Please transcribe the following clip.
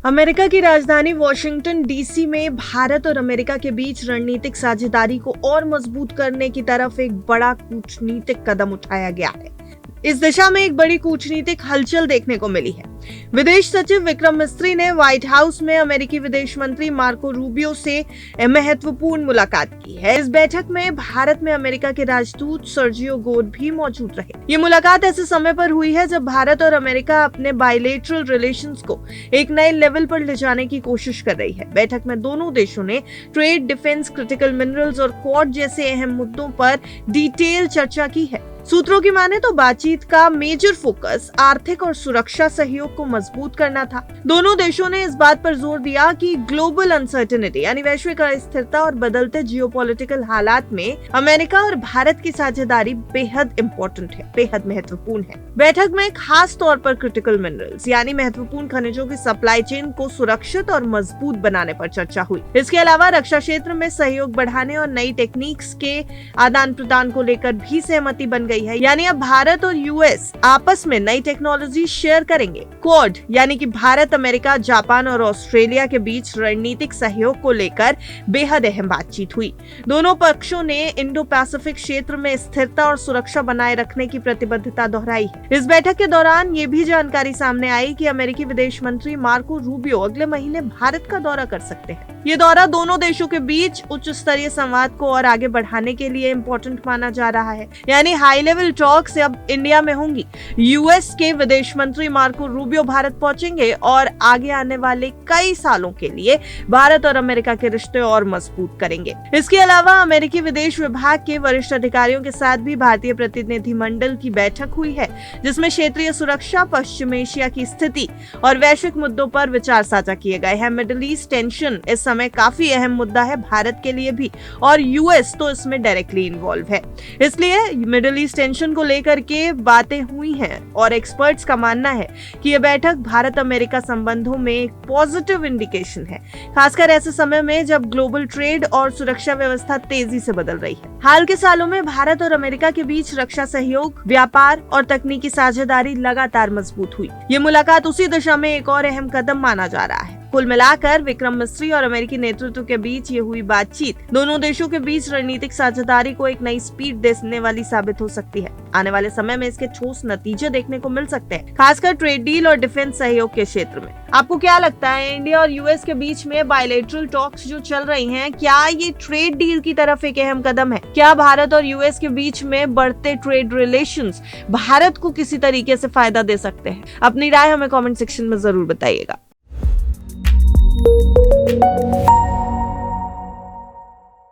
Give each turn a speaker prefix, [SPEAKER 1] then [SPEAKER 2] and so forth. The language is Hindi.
[SPEAKER 1] अमेरिका की राजधानी वॉशिंगटन डीसी में भारत और अमेरिका के बीच रणनीतिक साझेदारी को और मजबूत करने की तरफ एक बड़ा कूटनीतिक कदम उठाया गया है। इस दिशा में एक बड़ी कूटनीतिक हलचल देखने को मिली है। विदेश सचिव विक्रम मिस्री ने व्हाइट हाउस में अमेरिकी विदेश मंत्री मार्को रूबियो से महत्वपूर्ण मुलाकात की है। इस बैठक में भारत में अमेरिका के राजदूत सर्जियो गोड भी मौजूद रहे। ये मुलाकात ऐसे समय पर हुई है जब भारत और अमेरिका अपने बायलैटरल रिलेशंस को एक नए लेवल पर ले जाने की कोशिश कर रही है। बैठक में दोनों देशों ने ट्रेड, डिफेंस, क्रिटिकल मिनरल्स और क्वाड जैसे अहम मुद्दों पर डिटेल चर्चा की है। सूत्रों की माने तो बातचीत का मेजर फोकस आर्थिक और सुरक्षा सहयोग को मजबूत करना था। दोनों देशों ने इस बात पर जोर दिया कि ग्लोबल अनसर्टेनिटी यानी वैश्विक अस्थिरता और बदलते जियोपॉलिटिकल हालात में अमेरिका और भारत की साझेदारी बेहद इंपॉर्टेंट है, बेहद महत्वपूर्ण है। बैठक में खास तौर पर क्रिटिकल मिनरल्स यानी महत्वपूर्ण खनिजों की सप्लाई चेन को सुरक्षित और मजबूत बनाने पर चर्चा हुई। इसके अलावा रक्षा क्षेत्र में सहयोग बढ़ाने और नई टेक्निक्स के आदान प्रदान को लेकर भी सहमति बन गई है। यानी अब भारत और यूएस आपस में नई टेक्नोलॉजी शेयर करेंगे। क्वाड यानी कि भारत, अमेरिका, जापान और ऑस्ट्रेलिया के बीच रणनीतिक सहयोग को लेकर बेहद अहम बातचीत हुई। दोनों पक्षों ने इंडो पैसिफिक क्षेत्र में स्थिरता और सुरक्षा बनाए रखने की प्रतिबद्धता दोहराई है। इस बैठक के दौरान ये भी जानकारी सामने आई कि अमेरिकी विदेश मंत्री मार्को रूबियो अगले महीने भारत का दौरा कर सकते हैं। ये दौरा दोनों देशों के बीच उच्च स्तरीय संवाद को और आगे बढ़ाने के लिए इम्पोर्टेंट माना जा रहा है। यानी हाई लेवल टॉक्स अब इंडिया में होंगी। यूएस के विदेश मंत्री मार्को रूबियो भारत पहुंचेंगे और आगे आने वाले कई सालों के लिए भारत और अमेरिका के रिश्ते और मजबूत करेंगे। इसके अलावा अमेरिकी विदेश विभाग के वरिष्ठ अधिकारियों के साथ भी भारतीय प्रतिनिधिमंडल की बैठक हुई है, जिसमें क्षेत्रीय सुरक्षा, पश्चिम एशिया की स्थिति और वैश्विक मुद्दों पर विचार साझा किए गए हैं। मिडिल ईस्ट टेंशन इस समय काफी अहम मुद्दा है भारत के लिए भी, और यूएस तो इसमें डायरेक्टली इन्वॉल्व है। इसलिए मिडिल ईस्ट टेंशन को लेकर के बातें हुई हैं और एक्सपर्ट्स का मानना है कि यह बैठक भारत अमेरिका संबंधों में एक पॉजिटिव इंडिकेशन है, खासकर ऐसे समय में जब ग्लोबल ट्रेड और सुरक्षा व्यवस्था तेजी से बदल रही है। हाल के सालों में भारत और अमेरिका के बीच रक्षा सहयोग, व्यापार और तकनीकी साझेदारी लगातार मजबूत हुई। ये मुलाकात उसी दिशा में एक और अहम कदम माना जा रहा है। कुल मिलाकर विक्रम मिस्री और अमेरिकी नेतृत्व के बीच ये हुई बातचीत दोनों देशों के बीच रणनीतिक साझेदारी को एक नई स्पीड देने वाली साबित हो सकती है। आने वाले समय में इसके ठोस नतीजे देखने को मिल सकते हैं, खासकर ट्रेड डील और डिफेंस सहयोग के क्षेत्र में। आपको क्या लगता है, इंडिया और यूएस के बीच में बायलैटरल टॉक्स जो चल रही हैं, क्या ये ट्रेड डील की तरफ एक अहम कदम है? क्या भारत और यूएस के बीच में बढ़ते ट्रेड रिलेशंस भारत को किसी तरीके से फायदा दे सकते हैं? अपनी राय हमें कमेंट सेक्शन में जरूर बताइएगा।